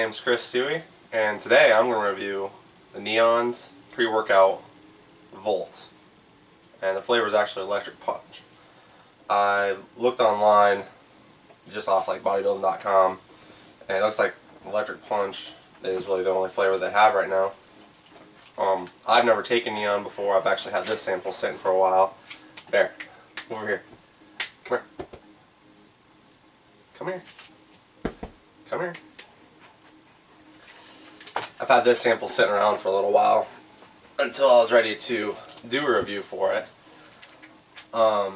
name's Chris Stewie, and today I'm going to review the Neon's pre-workout Volt, and the flavor is actually Electric Punch. I looked online, just off like bodybuilding.com, and it looks like Electric Punch is really the only flavor they have right now. I've never taken Neon before. I've actually had this sample sitting for a while. Bear, come over here. Come here. Come here. Come here. I've had this sample sitting around for a little while until I was ready to do a review for it. I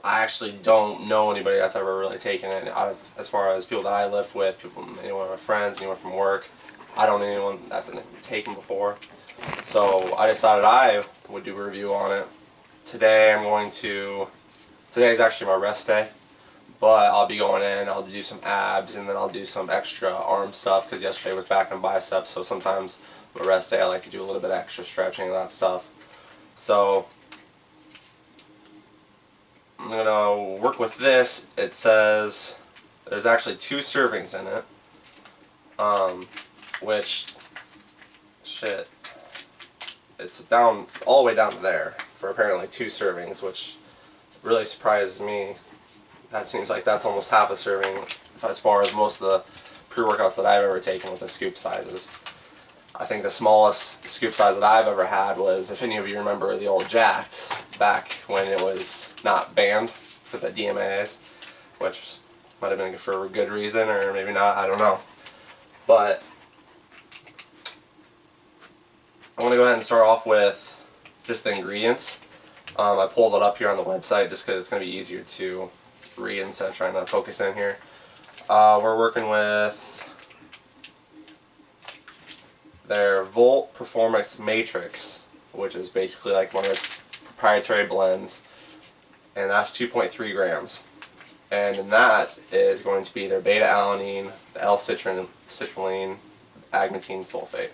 actually don't know anybody that's ever really taken it. As far as people that I live with, anyone of my friends, anyone from work, I don't know anyone that's taken before. So I decided I would do a review on it. Today is actually my rest day. But I'll be going in, I'll do some abs, and then I'll do some extra arm stuff because yesterday was back and biceps, so sometimes on a rest day I like to do a little bit of extra stretching and that stuff. So I'm going to work with this. It says there's actually 2 servings in it, which, shit, it's down all the way down to there for apparently 2 servings, which really surprises me. That seems like that's almost half a serving as far as most of the pre-workouts that I've ever taken with the scoop sizes. I think the smallest scoop size that I've ever had was, if any of you remember the old Jacked, back when it was not banned for the DMAs, which might have been for a good reason or maybe not, I don't know. But I want to go ahead and start off with just the ingredients. I pulled it up here on the website just because it's going to be easier to read instead of trying to focus in here. We're working with their Volt Performance Matrix, which is basically like one of their proprietary blends, and that's 2.3 grams. And in that is going to be their beta-alanine, the L-citrulline, agmatine sulfate.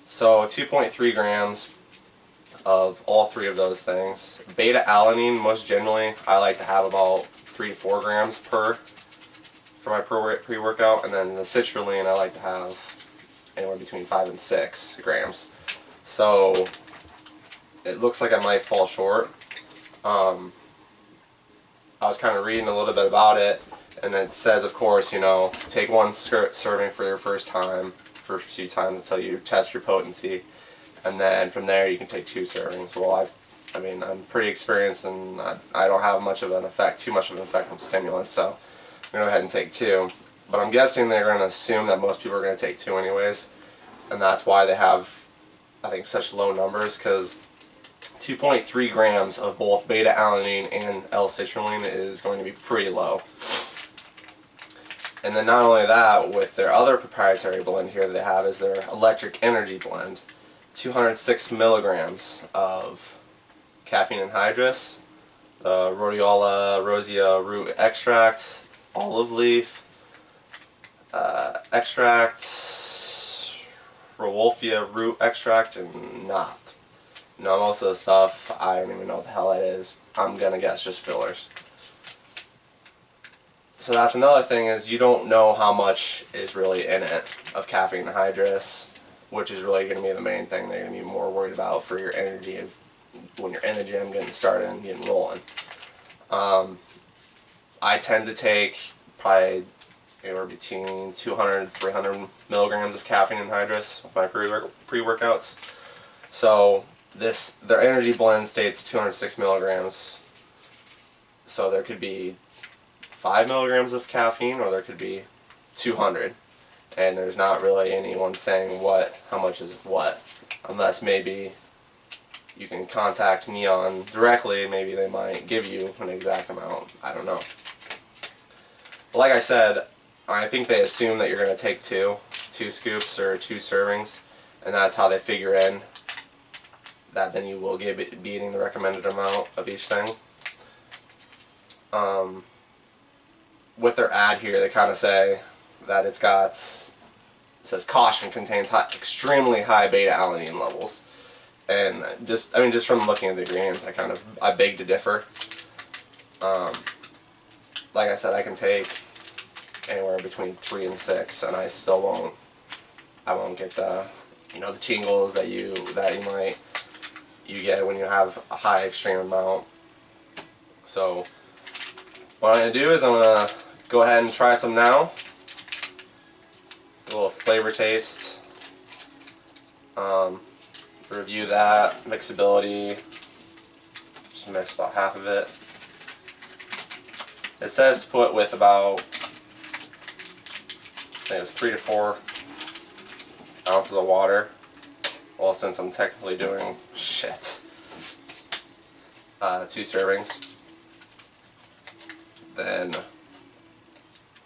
So 2.3 grams of all 3 of those things. Beta-alanine, most generally, I like to have about 3 to 4 grams for my pre-workout, and then the citrulline I like to have anywhere between 5 and 6 grams. So it looks like I might fall short. I was kind of reading a little bit about it, and it says, of course, take 1 serving for your first few times until you test your potency, and then from there you can take 2 servings. Well, I'm pretty experienced, and I don't have too much of an effect from stimulants, so I'm going to go ahead and take 2. But I'm guessing they're going to assume that most people are going to take 2 anyways, and that's why they have, I think, such low numbers, because 2.3 grams of both beta-alanine and L-citrulline is going to be pretty low. And then not only that, with their other proprietary blend here that they have is their Electric Energy blend. 206 milligrams of caffeine anhydrous, rhodiola rosea root extract, olive leaf extract, Rauwolfia root extract, and not. Most of the stuff, I don't even know what the hell that is. I'm going to guess just fillers. So that's another thing, is you don't know how much is really in it of caffeine anhydrous, which is really going to be the main thing they're going to be more worried about for your energy when you're in the gym getting started and getting rolling. I tend to take probably anywhere between 200 and 300 milligrams of caffeine anhydrous with my pre-workouts. So their energy blend states 206 milligrams. So there could be 5 milligrams of caffeine, or there could be 200. And there's not really anyone saying how much is what, unless maybe you can contact Neon directly. Maybe they might give you an exact amount. I don't know. But like I said, I think they assume that you're going to take 2 scoops or 2 servings, and that's how they figure in that then you will be eating the recommended amount of each thing. With their ad here, they kind of say that it says caution, contains extremely high beta-alanine levels, and just from looking at the ingredients, I beg to differ. Like I said, I can take anywhere between 3 and 6, and I still won't. I won't get the, the tingles that you might get when you have a high extreme amount. So what I'm gonna do is I'm gonna go ahead and try some now. A little flavor taste. Review that mixability. Just mix about half of it. It says to put with about, I think it's 3 to 4 ounces of water. Well, since I'm technically doing 2 servings, then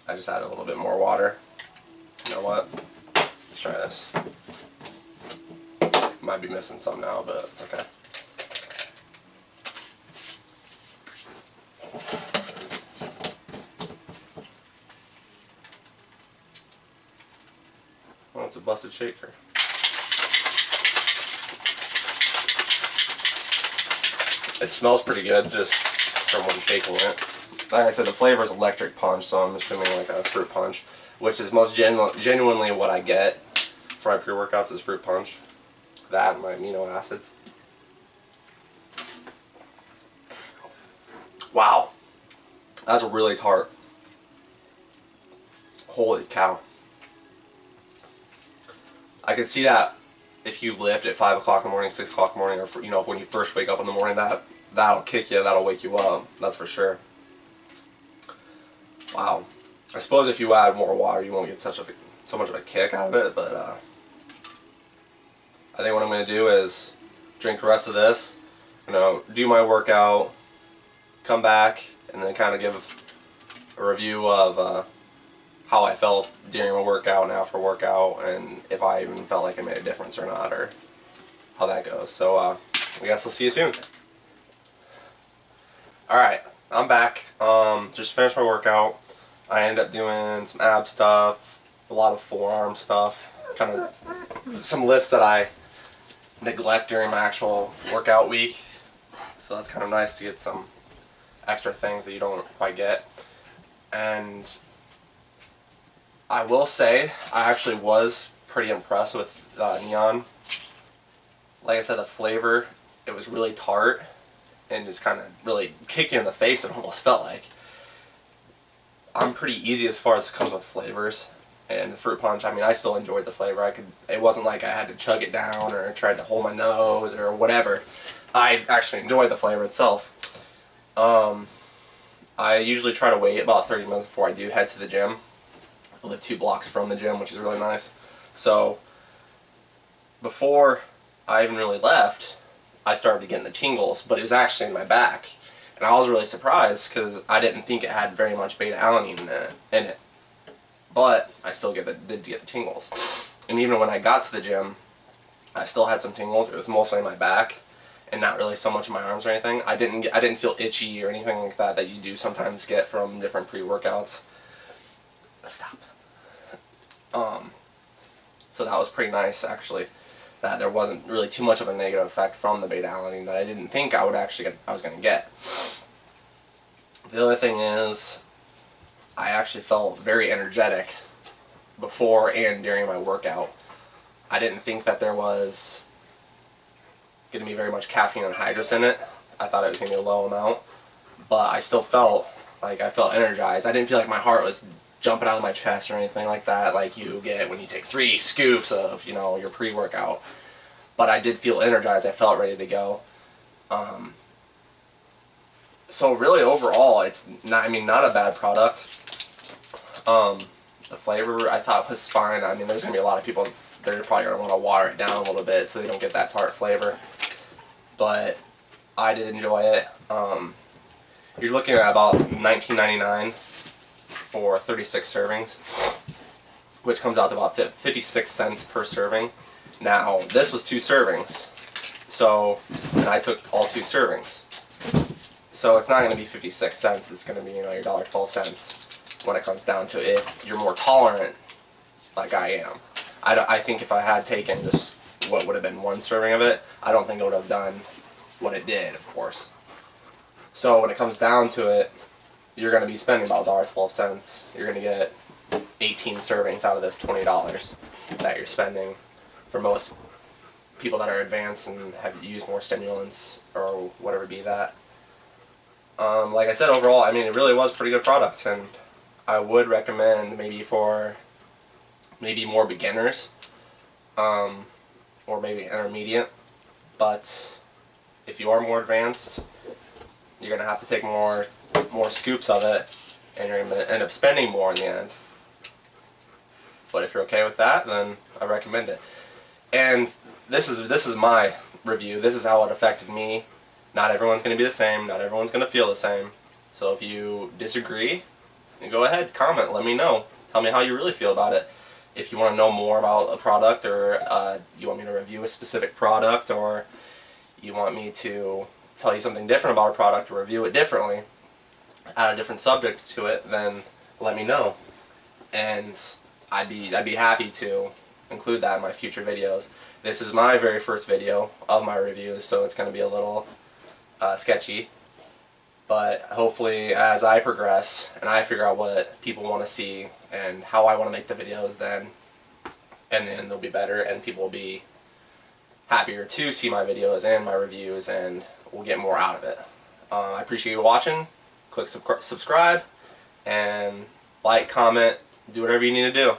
I just add a little bit more water. You know what? Let's try this. Might be missing some now, but it's okay. Oh, it's a busted shaker. It smells pretty good just from when shaking it. Like I said, the flavor is electric punch, so I'm assuming like a fruit punch, which is most genuinely what I get for my pre-workouts is fruit punch. That and my amino acids. Wow, that's really tart. Holy cow. I can see that if you lift at 5 o'clock in the morning, 6 o'clock in the morning, or when you first wake up in the morning, that'll kick you, that'll wake you up. That's for sure. Wow. I suppose if you add more water, you won't get so much of a kick out of it, but I think what I'm going to do is drink the rest of this, do my workout, come back, and then kind of give a review of how I felt during my workout and after workout, and if I even felt like it made a difference or not, or how that goes. So I guess I'll see you soon. Alright, I'm back. Just finished my workout. I ended up doing some ab stuff, a lot of forearm stuff, kind of some lifts that I neglect during my actual workout week. So that's kind of nice to get some extra things that you don't quite get. And I will say, I actually was pretty impressed with Neon. Like I said, the flavor, it was really tart and just kind of really kicked you in the face, it almost felt like. I'm pretty easy as far as it comes with flavors. And the fruit punch, I still enjoyed the flavor. It wasn't like I had to chug it down or tried to hold my nose or whatever. I actually enjoyed the flavor itself. I usually try to wait about 30 minutes before I do head to the gym. I live 2 blocks from the gym, which is really nice. So before I even really left, I started getting the tingles, but it was actually in my back. And I was really surprised because I didn't think it had very much beta-alanine in it. But I still did get the tingles. And even when I got to the gym, I still had some tingles. It was mostly in my back and not really so much in my arms or anything. I didn't feel itchy or anything like that you do sometimes get from different pre-workouts. Stop. So that was pretty nice, actually, that there wasn't really too much of a negative effect from the beta-alanine that I didn't think I was going to get. The other thing is, I actually felt very energetic before and during my workout. I didn't think that there was going to be very much caffeine and hydrous in it. I thought it was going to be a low amount, but I still felt like I felt energized. I didn't feel like my heart was jumping out of my chest or anything like that, like you get when you take 3 scoops of your pre-workout. But I did feel energized. I felt ready to go. So really, overall, it's not a bad product. The flavor I thought was fine. There's gonna be a lot of people they're probably gonna want to water it down a little bit so they don't get that tart flavor. But I did enjoy it. You're looking at about $19.99 for 36 servings, which comes out to about 56 cents per serving. Now, this was 2 servings, and I took all 2 servings. So it's not going to be 56 cents, it's going to be your $1.12 when it comes down to it, if you're more tolerant like I am. I think if I had taken just what would have been 1 serving of it, I don't think it would have done what it did, of course. So when it comes down to it, you're going to be spending about $1.12. You're going to get 18 servings out of this $20 that you're spending for most people that are advanced and have used more stimulants or whatever be that. Like I said, overall, I mean, it really was a pretty good product, and I would recommend maybe for maybe more beginners, or maybe intermediate, but if you are more advanced, you're going to have to take more scoops of it, and you're going to end up spending more in the end. But if you're okay with that, then I recommend it. And this is my review. This is how it affected me. Not everyone's going to be the same. Not everyone's going to feel the same. So if you disagree, go ahead, comment, let me know. Tell me how you really feel about it. If you want to know more about a product, or you want me to review a specific product, or you want me to tell you something different about a product or review it differently, add a different subject to it, then let me know. And I'd be happy to include that in my future videos. This is my very first video of my reviews, so it's going to be a little sketchy. But hopefully, as I progress and I figure out what people want to see and how I want to make the videos, then they'll be better, and people will be happier to see my videos and my reviews, and we'll get more out of it. I appreciate you watching. Click subscribe and like, comment, do whatever you need to do.